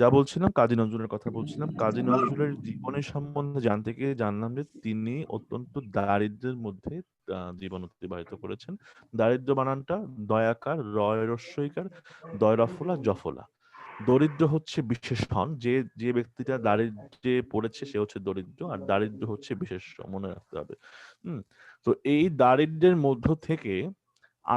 যা বলছিলাম কাজী নজরুলের কথা বলছিলাম। কাজী নজরুলের জীবনের সম্বন্ধে জানতে গিয়ে জানলাম যে তিনি অত্যন্ত দারিদ্র্যের মধ্যে জীবন অতিবাহিত করেছেন। দারিদ্র্য বানানটা দয়াকার, রয় রস্যইকার, দয় রফলা জফলা। দরিদ্র হচ্ছে বিশেষণ, যে যে ব্যক্তিটা দারিদ্র্যে পড়েছে সে হচ্ছে দরিদ্র, আর দারিদ্র হচ্ছে বিশেষ্য, মনে রাখতে হবে। হুম। তো এই দারিদ্র্যের মধ্য থেকে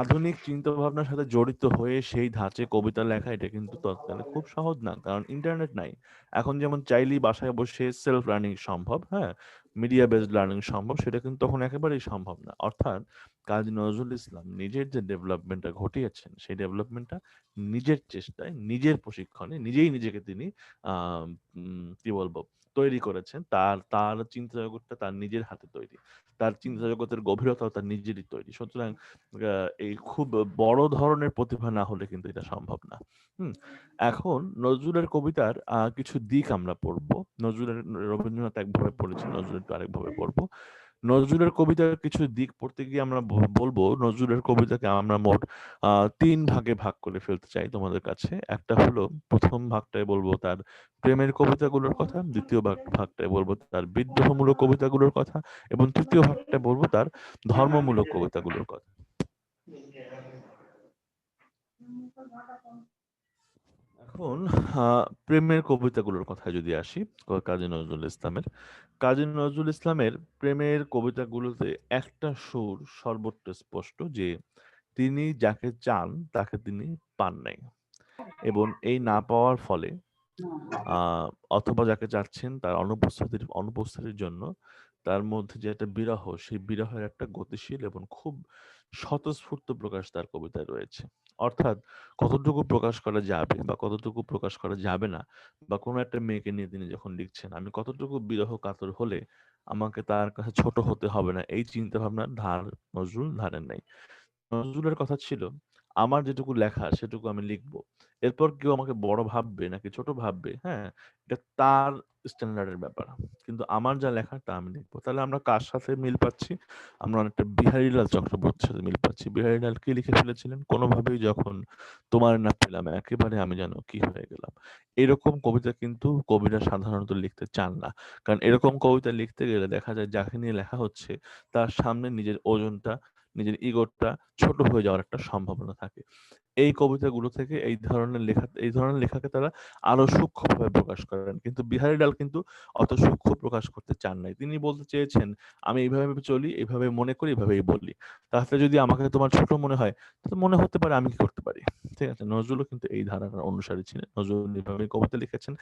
আধুনিক চিন্তা ভাবনার সাথে জড়িত হয়ে সেই ধাঁচে কবিতা লেখা, এটা কিন্তু তৎকালে খুব সহজ না, কারণ ইন্টারনেট নাই। এখন যেমন চাইলেই বাসায় বসে সেলফ লার্নিং সম্ভব, হ্যাঁ, মিডিয়া বেসড লার্নিং সম্ভব, সেটা কিন্তু তখন একেবারেই সম্ভব না। অর্থাৎ কাজী নজরুল ইসলাম নিজের যে ডেভেলপমেন্টটা ঘটিয়েছেন, সেই ডেভেলপমেন্টটা নিজের চেষ্টায়, নিজের প্রশিক্ষণে, নিজেই নিজেকে তিনি আহ কি বলবো তৈরি করেছেন। তার তার চিন্তা জগৎটা তার নিজের হাতে তৈরি, তার চিন্তা জগতের গভীরতাও তার নিজেরই তৈরি। সুতরাং এই খুব বড় ধরনের প্রতিভা না হলে কিন্তু এটা সম্ভব না। হুম। এখন নজরুলের কবিতার কিছু দিক আমরা পড়বো। নজরুলের, রবীন্দ্রনাথ একভাবে পড়েছেন, নজরুল একটু আরেকভাবে পড়বো। নজরুলের কবিতার কিছু দিক পড়তে গিয়ে আমরা বলবো নজরুলের কবিতাকে আমরা মোট ৩ ভাগে ভাগ করে ফেলতে চাই তোমাদের কাছে। একটা হলো, প্রথম ভাগটায় বলবো তার প্রেমের কবিতাগুলোর কথা, দ্বিতীয় ভাগটায় বলবো তার বিদ্রোহমূলক কবিতাগুলোর কথা, এবং তৃতীয় ভাগটায় বলবো তার ধর্মমূলক কবিতাগুলোর কথা। এখন প্রেমের কবিতাগুলোর কথায় যদি আসি, কাজী নজরুল ইসলামের, কাজী নজরুল ইসলামের প্রেমের কবিতাগুলোতে একটা সুর সর্বত্র স্পষ্ট, যে তিনি যাকে চান তাকে তিনি পান নাই, এবং এই না পাওয়ার ফলে আহ অথবা যাকে চাচ্ছেন তার অনুপস্থিতির জন্য তার মধ্যে যে একটা বিরহ, সেই বিরহের একটা গতিশীল এবং খুব স্বতঃস্ফূর্ত প্রকাশ তার কবিতায় রয়েছে। অর্থাৎ কতটুকু প্রকাশ করা যাবে বা কতটুকু প্রকাশ করা যাবে না, বা কোনো একটা মেয়েকে নিয়ে তিনি যখন লিখছেন, আমি কতটুকু বিরহ কাতর হলে আমাকে তার কাছে ছোট হতে হবে না, এই চিন্তা ভাবনার ধার নজরুল ধারেন নাই। নজরুলের কথা ছিল, আমার যেটুকু লেখা সেটুকু আমি লিখবো, এরপর কেউ আমাকে বড় ভাববে নাকি ছোট ভাববে, হ্যাঁ, এটা তার স্ট্যান্ডার্ডের ব্যাপার, কিন্তু আমার যা লেখা তা আমি লিখবো। তাহলে আমরা কার সাথে মিল পাচ্ছি? আমরা অনেকটা বিহারীলাল চক্রবর্তীর সাথে মিল পাচ্ছি। বিহারীলাল কি লিখে ফেলেছিলেন, কোনোভাবেই যখন তোমার না পেলাম একেবারে আমি যেন কি হয়ে গেলাম। এরকম কবিতা কিন্তু কবিরা সাধারণত লিখতে চান না, কারণ এরকম কবিতা লিখতে গেলে দেখা যায় যাকে নিয়ে লেখা হচ্ছে তার সামনে নিজের ওজনটা, নিজের ইগোটা ছোট হয়ে যাওয়ার একটা সম্ভাবনা থাকে। এই কবিতাগুলো থেকে এই ধরনের লেখাকে তারা আরো সূক্ষ্মভাবে প্রকাশ করেন। কিন্তু বিহারীলাল কিন্তু অত সূক্ষ্ম প্রকাশ করতে চান নাই। তিনি বলতে চেয়েছেন, আমি এইভাবে চলি, এভাবে মনে করি, এভাবেই বলি। তাহলে যদি আমাকে তোমার ছোট মনে হয়, তো মনে হতে পারে আমি কি করতে পারি? ঠিক আছে? নজরুলও কিন্তু এই ধারার অনুসারী ছিলেন। নজরুল এভাবে কবিতা লিখেছেন।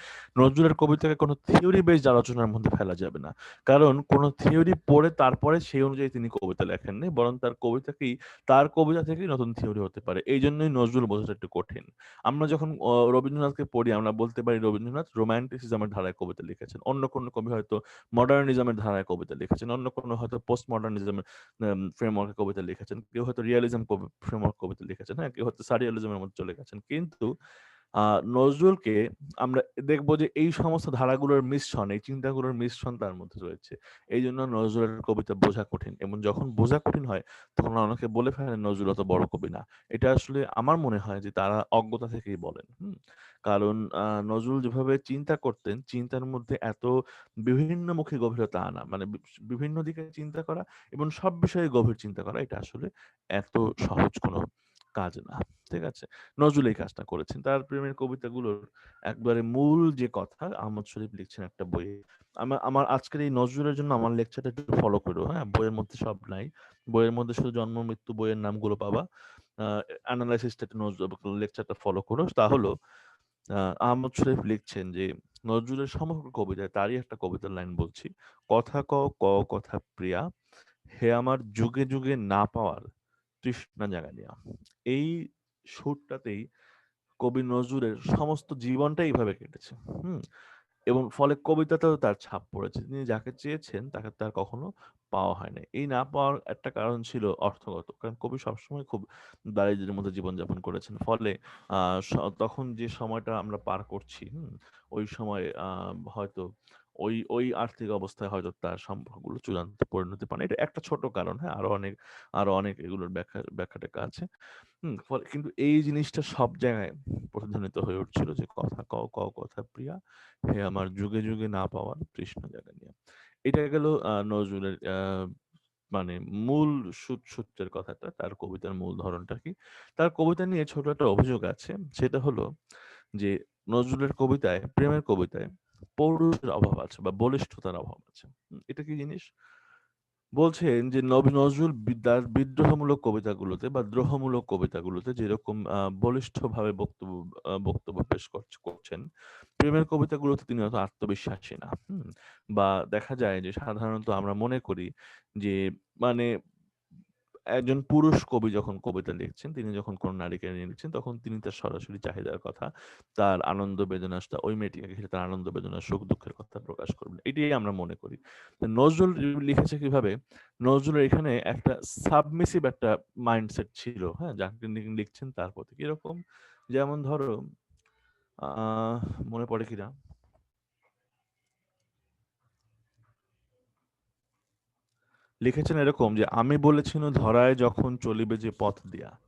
নজরুলের কবিতাকে কোনো থিওরি বেসড আলোচনার মধ্যে ফেলা যাবে না। কারণ কোনো থিওরি পড়ে তারপরে সেই অনুযায়ী তিনি কবিতা লেখেননি। বরং তার কবিতা থেকেই নতুন থিওরি হতে পারে। এইজন্যই নজরুল বোঝাটা একটু কঠিন। আমরা যখন রবীন্দ্রনাথকে পড়ি, আমরা বলতে পারি রবীন্দ্রনাথ রোমান্টিসিজমের ধারায় কবিতা লিখেছেন। অন্য কোনো কবি হয়তো মডার্নিজমের ধারায় কবিতা লিখেছেন। অন্য কোনো হয়তো পোস্ট মডার্নিজমের ফ্রেমওয়ার্কে কবিতা লিখেছেন। কেউ হয়তো রিয়ালিজম ফ্রেমওয়ার্ক কবিতা লিখেছেন। হ্যাঁ? কেউ হয়তো সারিয়ালিজমের মধ্যে চলে গেছেন। কিন্তু নজরুলকে আমরা দেখব যে এই সমস্ত ধারাগুলোর মিশ্রণ, এই চিন্তাগুলোর মিশ্রণ তার মধ্যে রয়েছে। এইজন্য নজরুলের কবিতা বোঝা কঠিন, এবং যখন বোঝা কঠিন হয় তখন অনেকে বলে ফেলেন নজরুল অত বড় কবি না। এটা আসলে আমার মনে হয় যে তারা অজ্ঞতা থেকেই বলেন। হুম? কারণ নজরুল যেভাবে চিন্তা করতেন, চিন্তার মধ্যে এত বিভিন্নমুখী গভীরতা আনা, মানে বিভিন্ন দিকে চিন্তা করা এবং সব বিষয়ে গভীর চিন্তা করা, এটা আসলে এত সহজ কোনো কাজ না। ঠিক আছে? নজরুল এই কাজটা করেছেন। তার প্রেমের কবিতাগুলোর একবারে মূল যে কথা, আহমদ শরীফ লিখছেন একটা বইয়ে। আমার আজকের এই নজরুলের জন্য আমার লেকচারটা একটু ফলো করো, হ্যাঁ? বইয়ের মধ্যে সব নাই। বইয়ের মধ্যে শুধু জন্ম মৃত্যু বইয়ের নামগুলো পাবা। অ্যানালাইসিসটা একটু লেকচারটা ফলো করো। তা হলো, আহমদ শরীফ লিখছেন যে নজরুলের সমগ্র কবিতায় তারই একটা কবিতার লাইন বলছি। কথা ক কথা প্রিয়া, হে আমার যুগে যুগে না পাওয়ার তৃষ্ণা জাগানিয়া। এই সুরটাতেই কবি নজরুলের সমস্ত জীবনটাই এইভাবে কেটেছে। হুম? এবং ফলে কবিতাতেও তার ছাপ পড়েছে। তিনি যাকে চেয়েছেন তাকে তার কখনো পাওয়া হয় নাই। এই না পাওয়ার একটা কারণ ছিল অর্থগত। কারণ কবি সবসময় খুব দারিদ্র্যের মধ্যে জীবনযাপন করেছেন। ফলে আ স তখন যে সময়টা আমরা পার করছি, ওই সময় হয়তো ওই আর্থিক অবস্থায় হয়তো তার সম্পর্কগুলো চূড়ান্ত পরিণতি পায় না। এটা একটা ছোট কারণ, হ্যাঁ? আরো অনেক এগুলোর ব্যাখ্যা-ট্যাখ্যা আছে। ফলে কিন্তু এই জিনিসটা সব জায়গায় প্রতিধ্বনিত হয়ে উঠছিল যে, "কথা কও, কও কথা প্রিয়া, হে আমার যুগে, যুগে না পাওয়ার তৃষ্ণ জাগানিয়া।" এটা গেল নজরুলের মানে মূল সূত্রের কথাটা। তার কবিতার মূল ধরনটা কি? তার কবিতা নিয়ে ছোট একটা অভিযোগ আছে। সেটা হলো যে, নজরুলের কবিতায়, প্রেমের কবিতায় পৌরুষের অভাব আছে বা বলিষ্ঠতার অভাব আছে। এটা কি জিনিস? বলছেন যে নজরুল তার বিদ্রোহমূলক কবিতাগুলোতে বা দ্রোহমূলক কবিতাগুলোতে যেরকম বলিষ্ঠভাবে বক্তব্য পেশ করছেন, প্রেমের কবিতাগুলোতে তিনি অত আত্মবিশ্বাসী না। বা দেখা যায় যে সাধারণত আমরা মনে করি যে মানে একজন পুরুষ কবি যখন কবিতা লিখছেন, তিনি যখন কোন নারীকে নিয়ে লিখছেন, তখন তিনি তার সরাসরি চাহিদার কথা, তার আনন্দ বেদনাটা ওই মেয়েটিকে ঘিরে তার আনন্দ বেদনা, সুখ-দুঃখের কথা প্রকাশ করবেন। এটাই আমরা মনে করি। তো নজরুল লিখেছে কিভাবে? নজরুলের এখানে একটা সাবমিসিভ একটা মাইন্ডসেট ছিল, হ্যাঁ? যাকে তিনি লিখছেন তার প্রতি। কিরকম? যেমন ধরো মনে পড়ে কিনা? লিখেছেন এরকম যে, "আমি বলেছিনু ধরায় যখন চলিবে যে পথ দিয়া,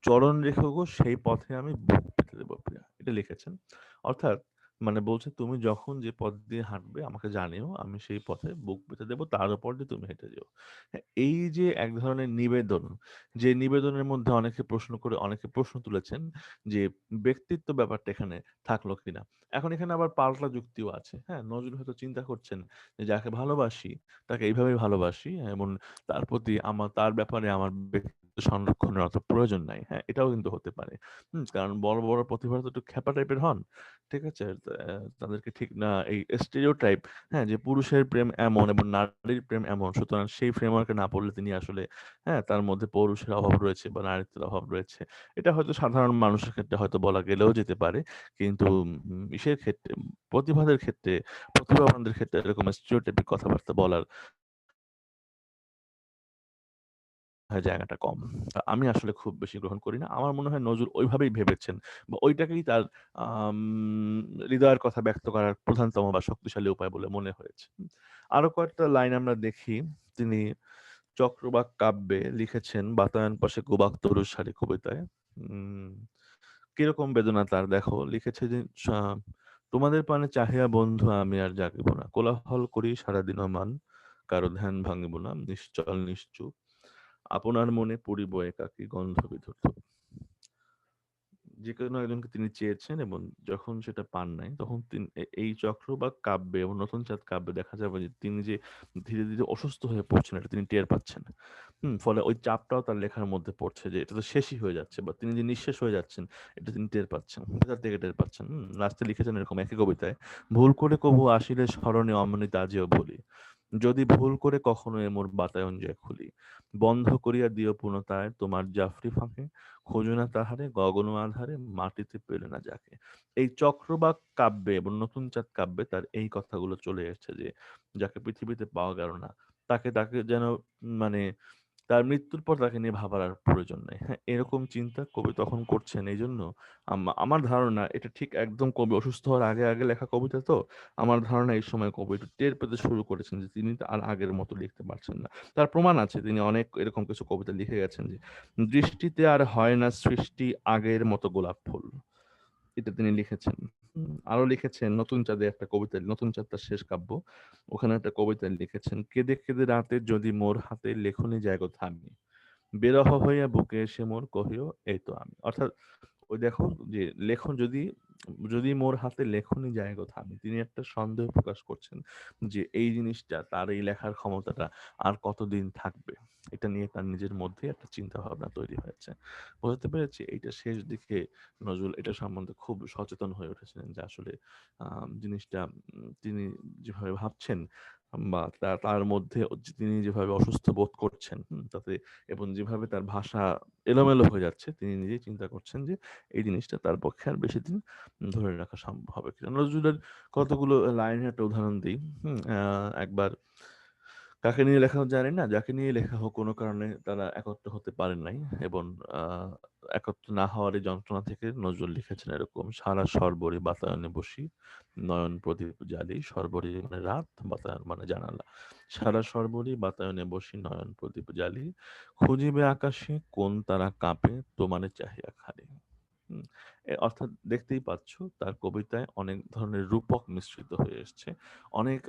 চরণ রেখো গো সেই পথে আমি বুক পেতে দেব প্রিয়া।" এটা লিখেছেন। অর্থাৎ মানে বলছে তুমি যখন যে পথ দিয়ে হাঁটবে আমাকে জানিও, আমি সেই পথে বুক পেতে দেব, তার উপর দিয়ে তুমি হেঁটে যেও। হ্যাঁ, এই যে এক ধরনের নিবেদন, যে নিবেদনের মধ্যে অনেকে প্রশ্ন তুলেছেন যে ব্যক্তিত্ব ব্যাপারটা এখানে থাকলো কিনা? এখন এখানে আবার পাল্টা যুক্তিও আছে। হ্যাঁ? নজরুল হয়তো চিন্তা করছেন যে যাকে ভালোবাসি তাকে এইভাবেই ভালোবাসি এবং তার ব্যাপারে আমার ব্যক্তিত্ব সংরক্ষণের অত প্রয়োজন নাই। হ্যাঁ? এটাও কিন্তু হতে পারে। কারণ বড়, বড় প্রতিভারা তো একটু খ্যাপা টাইপের হন। ঠিক আছে? তাদেরকে ঠিক না এই stereotype, হ্যাঁ? যে পুরুষের প্রেম এমন এবং নারীর প্রেম এমন। সুতরাং সেই ফ্রেমওয়ার্ক এ না পড়লে তিনি আসলে, হ্যাঁ? তার মধ্যে পৌরুষের অভাব রয়েছে বা নারীত্বের অভাব রয়েছে। এটা হয়তো সাধারণ মানুষের ক্ষেত্রে হয়তো বলা গেলেও যেতে পারে। কিন্তু ইসের ক্ষেত্রে, প্রতিভাদের ক্ষেত্রে, প্রতিভাবানদের ক্ষেত্রে এরকম stereotypic কথাবার্তা বলার জায়গাটা কম। আমি আসলে খুব বেশি গ্রহণ করি না। আমার মনে হয় নজরুল ওইভাবেই ভেবেছেন বা ওইটাকেই তার আম হৃদয়ের কথা ব্যক্ত করার প্রধানতম বা শক্তিশালী উপায় বলে মনে হয়েছে। আরো কয়েকটা লাইন আমরা দেখি। তিনি চক্রবাক কাব্যে লিখেছেন 'বাতায়ন পাশে গুবাক তরুর সারি' কবিতায়। উম কিরকম বেদনা তার দেখো লিখেছে যে তোমাদের পানে চাহিয়া বন্ধু আমি আর জাগিব না। কোলাহল করি সারাদিন অমান, কারো ধ্যান ভাঙিব না, নিশ্চল নিশ্চুপ। আপনার মনে পড়িব একাকী গন্ধবিধূর ধূপ। যেকোনো একজনকে তিনি চেয়েছেন এবং যখন সেটা পান নাই তখন এই চক্রবাক কাব্যে এবং নতুন চাঁদ কাব্যে দেখা যাবে যে তিনি যে ধীরে, ধীরে অসুস্থ হয়ে পড়ছেন এটা তিনি টের পাচ্ছেন। ফলে ওই চাপটাও তার লেখার মধ্যে পড়ছে যে এটা তো শেষই হয়ে যাচ্ছে বা তিনি যে নিঃশেষ হয়ে যাচ্ছেন এটা তিনি টের পাচ্ছেন। ভেতর থেকে টের পাচ্ছেন। লাস্টে লিখেছেন এরকম একই কবিতায়, "ভুল করে কভু আসিলে স্মরণে অমনিত আজিও ভুলি। যদি ভুল করে কখনো এ মোর বাতায়ন যায় খুলি। বন্ধ করিয়া দিও পূর্ণতায় তোমার জাফরি ফাঁকে, খোঁজো না তাহারে গগন আঁধারে, মাটিতে পেলে না যাকে।" এই চক্রবাক কাব্যে এবং নতুন চাঁদ কাব্যে তার এই কথাগুলো চলে এসেছে যে, যাকে পৃথিবীতে পাওয়া গেল না, তাকে তাকে যেন মানে তার মৃত্যুর পর তাকে নিয়ে ভাবার আর প্রয়োজন নাই। হ্যাঁ? এরকম চিন্তা কবি তখন করছেন। এইজন্য আমার ধারণা এটা ঠিক একদম কবি অসুস্থ হওয়ার আগে লেখা কবিতা তো। আমার ধারণা এই সময় কবি একটু টের পেতে শুরু করেছেন যে তিনি আর আগের মতো লিখতে পারছেন না। তার প্রমাণ আছে। তিনি অনেক এরকম কিছু কবিতা লিখে গেছেন যে, "দৃষ্টিতে আর হয় না সৃষ্টি আগের মতো গোলাপ ফুল।" এটা তিনি লিখেছেন। আরো লিখেছেন নতুন চাঁদে একটা কবিতা, নতুন চাঁদ তার শেষ কাব্য। ওখানে একটা কবিতায় লিখেছেন, "কেঁদে, কেঁদে রাতে যদি মোর হাতে লেখনি যায় গো থামি। বিরহ হইয়া বুকে এসে মোর কহিও এই তো আমি।" অর্থাৎ ওই দেখো যে লেখন যদি মোর হাতে লেখনি যায় গো থামি। তিনি একটা সন্দেহ প্রকাশ করছেন যে এই জিনিসটা তার এই লেখার ক্ষমতাটা আর কতদিন থাকবে। এটা নিয়ে তার নিজের মধ্যে একটা চিন্তাভাবনা তৈরি হয়েছে। বোঝাতে পেরেছি? এইটা শেষ দিকে নজরুল এটা সম্বন্ধে খুব সচেতন হয়ে উঠেছিলেন যে আসলে জিনিসটা তিনি যেভাবে ভাবছেন বা তার মধ্যে তিনি যেভাবে অসুস্থ বোধ করছেন, তাতে এবং যেভাবে তার ভাষা এলোমেলো হয়ে যাচ্ছে, তিনি নিজেই চিন্তা করছেন যে এই জিনিসটা তার পক্ষে আর বেশিদিন ধরে রাখা সম্ভব হবে কিনা। নজরুলের কতগুলো লাইনের একটা উদাহরণ দেই। একবার কাকে নিয়ে লেখা হোক জানি না, যাকে নিয়ে লেখা হোক কোনো কারণে তারা একত্র হতে পারেন নাই, এবং একত্র না হওয়ার এই যন্ত্রণা থেকে নজরুল লিখেছেন এরকম: সারা সর্বরি বাতায়নে বসি, নয়ন প্রদীপ জ্বালি। সর্বরি মানে রাত, বাতায়ন মানে জানালা। সারা সর্বরি বাতায়নে বসি, নয়ন প্রদীপ জ্বালি। খুঁজিবে আকাশে কোন তারা কাঁপে, তোমারে চাহিয়া খালি। হুম, অর্থাৎ দেখতেই পাচ্ছ তার কবিতায় অনেক ধরনের রূপক মিশ্রিত হয়ে এসছে। অনেক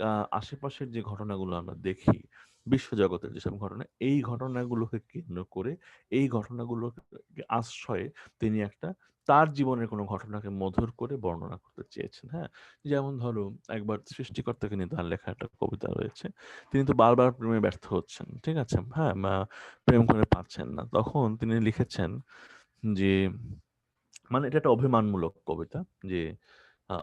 আশেপাশের যে ঘটনাগুলো আমরা দেখি, বিশ্বজগতের যেসব ঘটনা, এই ঘটনাগুলোকে কেন্দ্র করে, এই ঘটনাগুলোকে আশ্রয়ে তিনি একটা তার জীবনের কোনো ঘটনাকে মধুর করে বর্ণনা করতে চেয়েছেন। হ্যাঁ? যেমন ধরো, একবার সৃষ্টিকর্তাকে নিয়ে তার লেখা একটা কবিতা রয়েছে। তিনি তো বারবার প্রেমে ব্যর্থ হচ্ছেন। ঠিক আছে? হ্যাঁ? প্রেম করে পাচ্ছেন না। তখন তিনি লিখেছেন যে, মানে এটা একটা অভিমানমূলক কবিতা, যে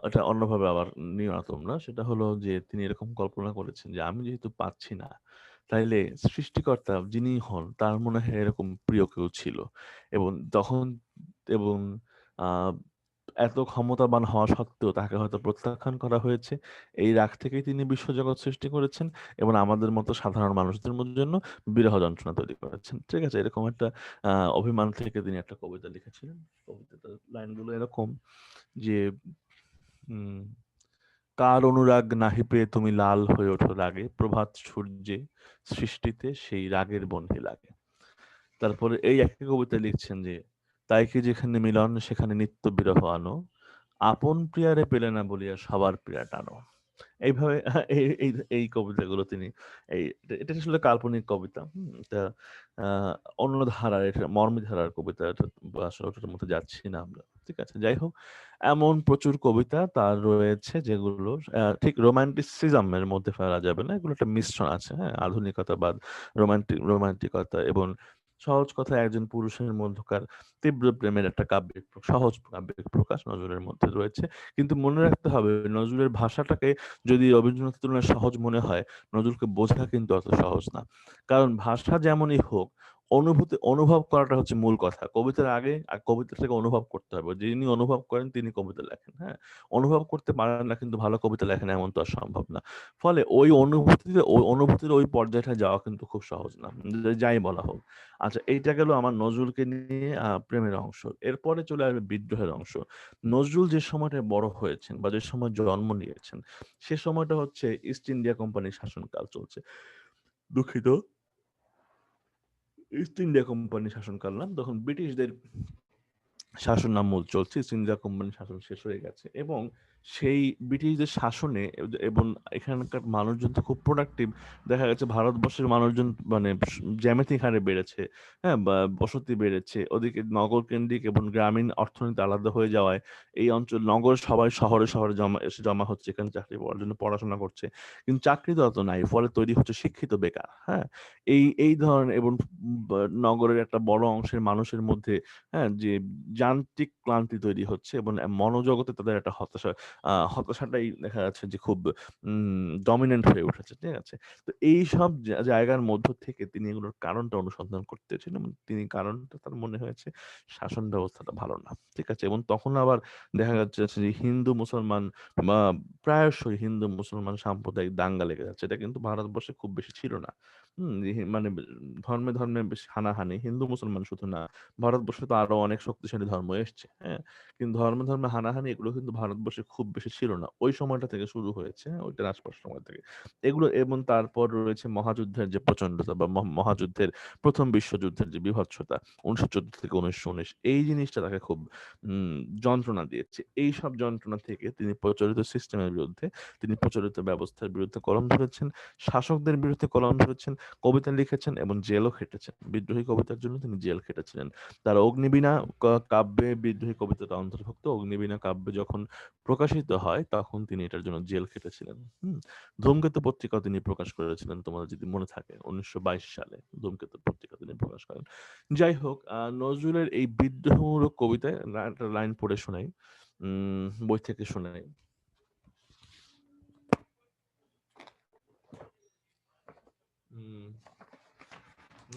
এটা অন্যভাবে আবার নিও না তোমরা। সেটা হলো যে তিনি এরকম কল্পনা করেছেন যে আমি যেহেতু পাচ্ছি না, তাইলে সৃষ্টিকর্তা যিনি হন তার মনে হয় এরকম প্রিয় কেউ ছিল। এবং তখন এবং আ এত ক্ষমতাবান হওয়া সত্ত্বেও তাকে হয়তো প্রত্যাখ্যান করা হয়েছে। এই রাগ থেকেই তিনি বিশ্বজগৎ সৃষ্টি করেছেন এবং আমাদের মতো সাধারণ মানুষদের জন্য বিরহ যন্ত্রণা তৈরি করেছেন। ঠিক আছে? এরকম একটা আ অভিমান থেকে তিনি একটা কবিতা লিখেছিলেন। কবিতাটার লাইনগুলো এরকম যে, উম কার অনুরাগ নাহি পেয়ে তুমি লাল হয়ে ওঠো রাগে, প্রভাত সূর্যে সৃষ্টিতে সেই রাগের বহ্নি লাগে। তারপরে এই একই কবিতায় লিখছেন যে, তাই কি যেখানে মিলন সেখানে নিত্য বিরহ আনো, আপন প্রিয়ারে পেলে না বলিয়া সবার প্রিয়া টানো। এইভাবে এই এই এই কবিতাগুলো তিনি এটা আসলে কাল্পনিক কবিতা। এটা আ অন্য ধারার, এটা মর্মী ধারার কবিতা। এটা আসলে ওটার মধ্যে যাচ্ছি না আমরা। ঠিক আছে? যাই হোক, এমন প্রচুর কবিতা তার রয়েছে যেগুলো ঠিক রোমান্টিসিজম এর মধ্যে ফেলা যাবে না। এগুলো একটা মিশ্রণ আছে, হ্যাঁ? আধুনিকতাবাদ, রোমান্টিকতা এবং সহজ কথায় একজন পুরুষের মধ্যকার তীব্র প্রেমের একটা সহজ কাব্যিক প্রকাশ নজরুলের মধ্যে রয়েছে। কিন্তু মনে রাখতে হবে, নজরুলের ভাষাটাকে যদি রবীন্দ্রনাথের তুলনায় সহজ মনে হয়, নজরুলকে বোঝা কিন্তু অত সহজ না। কারণ ভাষা যেমনই হোক, অনুভব করাটা হচ্ছে মূল কথা। কবিতার আগে কবিতাটাকে অনুভব করতে হবে। যিনি অনুভব করেন তিনি কবিতা লেখেন, হ্যাঁ? অনুভব করতে পারেন না কিন্তু ভালো কবিতা লেখেন, এমন তো আর সম্ভব না। ফলে ওই অনুভূতির ওই পর্যায়টায় যাওয়া কিন্তু খুব সহজ না। যাই বলা হোক। আচ্ছা, এইটা গেল আমার নজরুলকে নিয়ে প্রেমের অংশ। এরপরে চলে আসবে বিদ্রোহের অংশ। নজরুল যে সময়টায় বড় হয়েছেন বা যে সময় জন্ম নিয়েছেন, সে সময়টা হচ্ছে ইস্ট ইন্ডিয়া কোম্পানির শাসনকাল চলছে। দুঃখিত, ইস্ট ইন্ডিয়া কোম্পানির শাসনকাল না। তখন ব্রিটিশদের শাসনামল চলছে। ইস্ট ইন্ডিয়া কোম্পানির শাসন শেষ হয়ে গেছে এবং সেই ব্রিটিশদের শাসনে এবং এখানকার মানুষজন তো খুব প্রোডাক্টিভ। দেখা গেছে ভারতবর্ষের মানুষজন মানে জ্যামিতিক হারে বেড়েছে, হ্যাঁ? বা বসতি বেড়েছে। ওদিকে নগর কেন্দ্রিক এবং গ্রামীণ অর্থনীতি আলাদা হয়ে যাওয়ায় এই অঞ্চল নগর সবাই শহরে জমা হচ্ছে, এখানে চাকরি পাওয়ার জন্য পড়াশোনা করছে। কিন্তু চাকরি তো অত নাই। ফলে তৈরি হচ্ছে শিক্ষিত বেকার, হ্যাঁ? এই ধরনের এবং নগরের একটা বড় অংশের মানুষের মধ্যে, হ্যাঁ, যে যান্ত্রিক ক্লান্তি তৈরি হচ্ছে এবং মনোজগতে তাদের একটা হতাশাটাই দেখা যাচ্ছে যে খুব ডমিন্যান্ট হয়ে উঠেছে। ঠিক আছে? তো এইসব জায়গার মধ্য থেকে তিনি এগুলোর কারণটা অনুসন্ধান করতেছিলেন এবং তিনি কারণটা তার মনে হয়েছে শাসন ব্যবস্থাটা ভালো না। ঠিক আছে? এবং তখন আবার দেখা যাচ্ছে যে হিন্দু মুসলমান বা প্রায়শই হিন্দু মুসলমান সাম্প্রদায়িক দাঙ্গা লেগে যাচ্ছে। এটা কিন্তু ভারতবর্ষে খুব বেশি ছিল না। মানে ধর্মে বেশ হানাহানি। হিন্দু মুসলমান শুধু না। ভারতবর্ষে তো আরো অনেক শক্তিশালী ধর্ম এসছে। হ্যাঁ? কিন্তু ধর্মে হানাহানি এগুলো কিন্তু ভারতবর্ষে খুব বেশি ছিল না। ওই সময়টা থেকে শুরু হয়েছে। হ্যাঁ? ওইটার আশপাশ সময় থেকে। এগুলো এবং তারপর রয়েছে মহাযুদ্ধের যে প্রচন্ডতা বা মহাযুদ্ধের ১ম বিশ্বযুদ্ধের যে বীভৎসতা ১৯১৪ থেকে ১৯১৯, এই জিনিসটা তাকে খুব উম যন্ত্রণা দিয়েছে। এইসব যন্ত্রণা থেকে তিনি প্রচলিত সিস্টেমের বিরুদ্ধে, তিনি প্রচলিত ব্যবস্থার বিরুদ্ধে কলম ধরেছেন, শাসকদের বিরুদ্ধে কলম ধরেছেন, কবিতা লিখেছেন এবং জেলও খেটেছেন। বিদ্রোহী কবিতার জন্য তিনি জেল খেটেছিলেন। তার অগ্নিবীণা কাব্যে বিদ্রোহী কবিতাটা অন্তর্ভুক্ত। অগ্নিবীণা কাব্যে যখন প্রকাশিত হয় তখন তিনি এটার জন্য জেল খেটেছিলেন। ধূমকেতু পত্রিকাও তিনি প্রকাশ করেছিলেন, তোমাদের যদি মনে থাকে ১৯২২ সালে ধূমকেতু পত্রিকা তিনি প্রকাশ করেন। যাই হোক, নজরুলের এই বিদ্রোহমূলক কবিতায় একটা লাইন পড়ে শোনাই। বই থেকে শোনাই। উম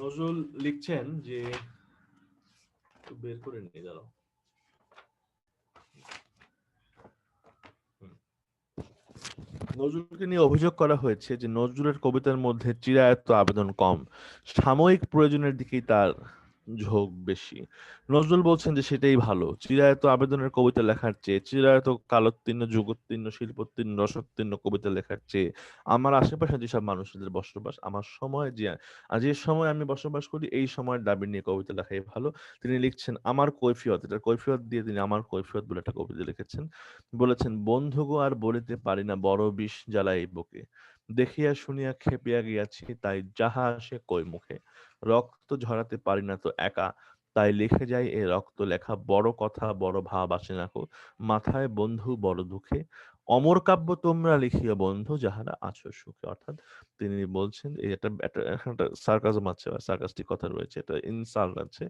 নজরুল লিখছেন যে, একটু বের করে নিয়ে দাঁড়াও। হুম। নজরুলকে নিয়ে অভিযোগ করা হয়েছে যে নজরুলের কবিতার মধ্যে চিরায়ত আবেদন কম, সাময়িক প্রয়োজনের দিকেই তার ঝোঁক বেশি। নজরুল বলছেন যে সেটাই ভালো, চিরায়ত আবেদনের কবিতা লেখার চেয়ে, চিরায়ত কালোত্তীর্ণ যুগোত্তীর্ণ শিল্পোত্তীর্ণ রসোত্তীর্ণ কবিতা লেখার চেয়ে আমার আশেপাশে যেসব মানুষদের বসবাস, আমার সময় যে সময় আমি বসবাস করি এই সময়ের দাবি নিয়ে কবিতা লেখাই ভালো। তিনি লিখছেন আমার কৈফিয়ত, এটা কৈফিয়ত দিয়ে তিনি আমার কৈফিয়ত বলে একটা কবিতা লিখেছেন। বলেছেন, বন্ধু গো আর বলিতে পারি না বড় বিষ জ্বালা এই বুকে, দেখিয়া শুনিয়া খেপিয়া গিয়াছি তাই যাহা আসে কই মুখে, রক্ত ঝরাতে পারি না তো একা, তাই লিখে যাই এ রক্ত লেখা, বড় কথা বড় ভাব আসে না কো, মাথায় বন্ধু বড় দুঃখে, অমর কাব্য তোমরা লিখিয়া বন্ধু যাহারা আছো সুখে। অর্থাৎ তিনি বলছেন এই একটা সার্কাজম আছে, সার্কাস্টিক কথা রয়েছে, এটা ইনসাল্ট আছে,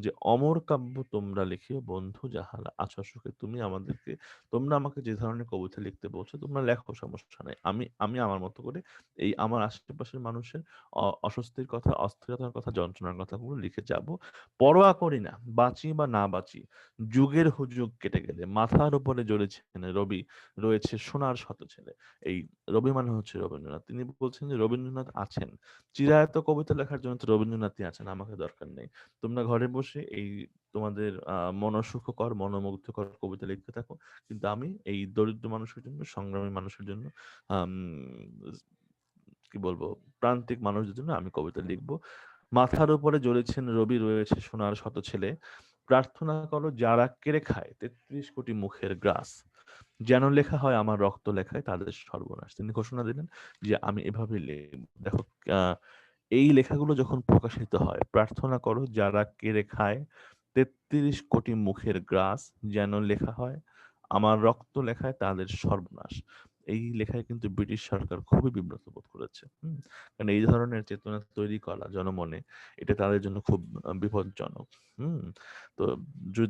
যে অমর কাব্য তোমরা লিখিও বন্ধু যাহারা আছো সুখে, তোমরা আমাকে যে ধরনের কবিতা লিখতে বলছো তোমরা লেখো, সমস্যা নাই। আমি আমি আমার মতো করে এই আমার আশেপাশের মানুষের অস্বস্তির কথা, অস্থিরতার কথা, যন্ত্রণার কথাগুলো লিখে যাব। পরোয়া করি না বাঁচি বা না বাঁচি, যুগের হুজুগ কেটে গেলে মাথার উপরে জ্বলেছেন রবি, রয়েছে সোনার শত ছেলে। এই রবি মানে হচ্ছে রবীন্দ্রনাথ। তিনি বলছেন যে রবীন্দ্রনাথ আছেন, চিরায়ত কবিতা লেখার জন্য তো রবীন্দ্রনাথই আছেন, আমাকে দরকার নেই। তোমরা ঘরে বসে এই তোমাদের মনসুখকর মনোমুগ্ধকর কবিতা লিখতে থাকো, কিন্তু আমি এই দরিদ্র মানুষের জন্য, সংগ্রামী মানুষের জন্য, আম, কি বলবো, প্রান্তিক মানুষদের জন্য আমি কবিতা লিখবো। মাথার উপরে জ্বলেছেন রবি, রয়েছে সোনার শত ছেলে, প্রার্থনা করো যারা কেড়ে খায় ৩৩ কোটি মুখের গ্রাস, যেন লেখা হয় আমার রক্ত লেখায় তাদের সর্বনাশ। তিনি ঘোষণা দিলেন যে আমি এভাবে লিখব। দেখো, আহ, এই লেখাগুলো যখন প্রকাশিত হয়, প্রার্থনা করো যারা কেড়ে খায় ৩৩ কোটি মুখের গ্রাস, যেন লেখা হয় আমার রক্ত লেখায় তাদের সর্বনাশ। এই লেখায় কিন্তু ব্রিটিশ সরকার খুবই বিব্রত বোধ করেছে। কারণ এই ধরনের চেতনা তৈরি করা জনমনে, এটা তাদের জন্য খুব বিপজ্জনক। হুম তো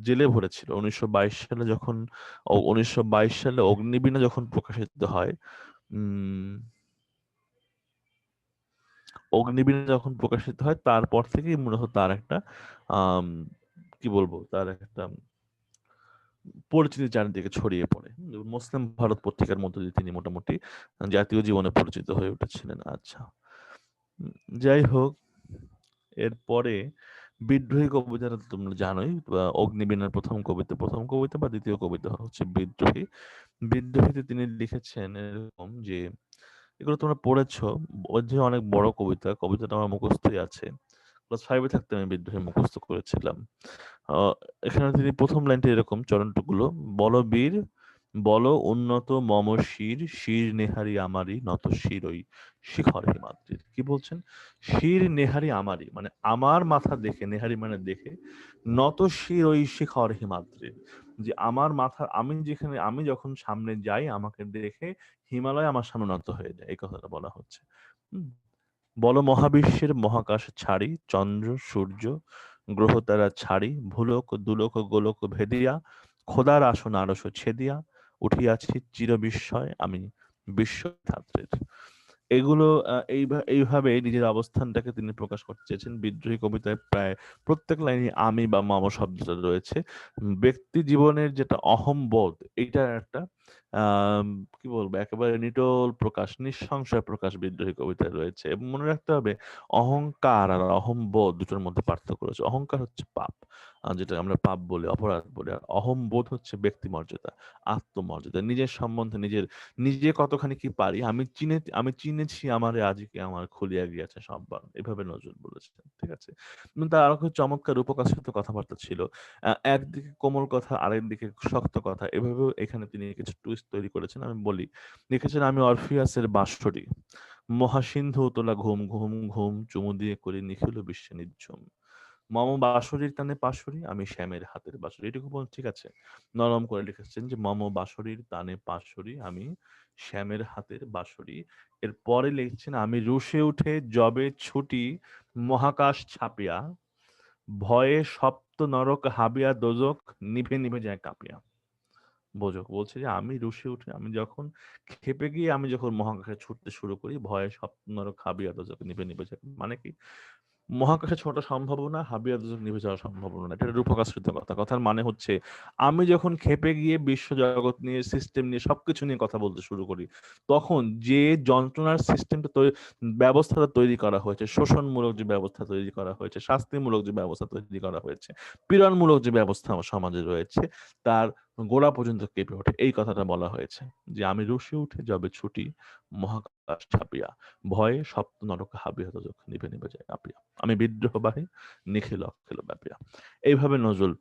জেলে ভরেছিল ১৯২২ সালে, যখন ১৯২২ সালে অগ্নিবীণা যখন প্রকাশিত হয়, উম অগ্নিবীণা যখন প্রকাশিত হয় তারপর থেকেই মূলত তার একটা আম, কি বলবো, তার একটা পরিচিতি চারিদিকে ছড়িয়ে পড়ে। মুসলিম ভারত পত্রিকার মধ্য দিয়ে তিনি মোটামুটি জাতীয় জীবনে পরিচিত হয়ে উঠেছিলেন। আচ্ছা, উম, যাই হোক, এরপরে বিদ্রোহী কবিতাটা তো তোমরা জানোই। অগ্নিবীণার প্রথম কবিতা বা দ্বিতীয় কবিতা হচ্ছে বিদ্রোহী। বিদ্রোহীতে তিনি লিখেছেন এরকম যে, এগুলো তোমরা পড়েছো, ওর যে অনেক বড় কবিতা, কবিতাটা আমার মুখস্থই আছে। ক্লাস 5-এ থাকতে আমি বিদ্রোহী মুখস্থ করেছিলাম। আহ, এখানে তিনি প্রথম লাইনটা এরকম, চরণটুকুলো, বল বীর বল উন্নত মম শির, শির নেহারি আমারই নত শির ওই শিখর হিমাদ্রির। কি বলছেন? শির নেহারি আমারই, মানে আমার মাথা দেখে, নেহারি মানে দেখে, নত শির ওই শিখর হিমাদ্রির, যে আমার মাথা, আমি যখন সামনে যাই আমাকে দেখে হিমালয় আমার সামনে নত হয়ে যায়, এই কথাটা বলা হচ্ছে। হুম বল মহাবিশ্বের মহাকাশ ছাড়ি, চন্দ্র সূর্য গ্রহতারা ছাড়ি, ভুলোক দুলোক গোলক ভেদিয়া, খোদার আসন আরশ ছেদিয়া, উঠিয়াছি চির বিস্ময় আমি বিশ্বধাত্রীর। এগুলো এইভাবে নিজের অবস্থানটাকে তিনি প্রকাশ করতে চেয়েছেন। বিদ্রোহী কবিতায় প্রায় প্রত্যেক লাইনে আমি বা মম শব্দটা রয়েছে। ব্যক্তি জীবনের যেটা অহংবোধ, এইটার একটা আম কি বলবো, একেবারে নিটোল প্রকাশ, নিঃসংশয় প্রকাশ বিদ্রোহী কবিতায় রয়েছে। এবং মনে রাখতে হবে, অহংকার আর অহংবোধ দুটোর মধ্যে পার্থক্য রয়েছে। অহংকার হচ্ছে পাপ, যেটা আমরা পাপ বলি, অপরাধ বলি। আর অহংবোধ হচ্ছে ব্যক্তি মর্যাদা, আত্মমর্যাদা, নিজের সম্বন্ধে, নিজে কতখানি কি পারি, আমি চিনেছি আমারে আজকে আমার খুলিয়া গিয়াছে সম্মান, এভাবে নজরুল বলেছেন। ঠিক আছে? কিন্তু তার আরো খুব চমৎকার রূপকথিত কথাবার্তা ছিল। একদিকে কোমল কথা, আরেকদিকে শক্ত কথা, এভাবেও এখানে তিনি কিছু টুইস্ট তৈরি করেছেন। আমি বলি, লিখেছেন, আমি অরফিয়াসের বাঁশরি, মহাসিন্ধু তোলা ঘুম ঘুম ঘুম, চুমু দিয়ে করি নিখিল বিশ্বে নিঝুম, মম বাঁশরীর টানে পাশরি, আমি শ্যামের হাতের বাঁশরি। এটুকু বল, ঠিক আছে? নরম করে লিখেছেন যে মম বাঁশরীর টানে পাশরি, আমি শ্যামের হাতের বাঁশরি। এর পরে লিখছেন, আমি রুশে উঠে যবে ছুটি মহাকাশ ছাপিয়া, ভয়ে সপ্ত নরক হাবিয়া দোজক নিভে নিভে যায় কাঁপিয়া। বোঝক বলছে যে আমি রুশে উঠে, আমি যখন ক্ষেপে গিয়ে, আমি যখন মহাকাশে ছুটতে শুরু করি, ভয়ে সপ্ত নরক হাবিয়া দোজক নিভে নিভে যায়। মানে কি? মহাকাশে ছোঁয়াটা সম্ভাবনা, হাবিয়া দুজক নিভে যাওয়া সম্ভাবনা না। এটা রূপকাশ্রিত কথা। কথার মানে হচ্ছে আমি যখন ক্ষেপে গিয়ে বিশ্বজগৎ নিয়ে, সিস্টেম নিয়ে, সবকিছু নিয়ে কথা বলতে শুরু করি, তখন যে যন্ত্রণার সিস্টেমটা ব্যবস্থাটা তৈরি করা হয়েছে, শোষণমূলক যে ব্যবস্থা তৈরি করা হয়েছে, শাস্তিমূলক যে ব্যবস্থা তৈরি করা হয়েছে, পীড়নমূলক যে ব্যবস্থা আমার সমাজে রয়েছে, তার গোড়া পর্যন্ত কেঁপে ওঠে। এই কথাটা বলা হয়েছে যে আমি রুশে উঠে যবে ছুটি মহাকাশ ছাপিয়া, ভয়ে সপ্ত নরক হাবিয়া দোজখ নিভে নিভে যায় কাঁপিয়া, আমি বিদ্রোহবাহী নিখিল অখিল ব্যাপিয়া। এইভাবে নজরুল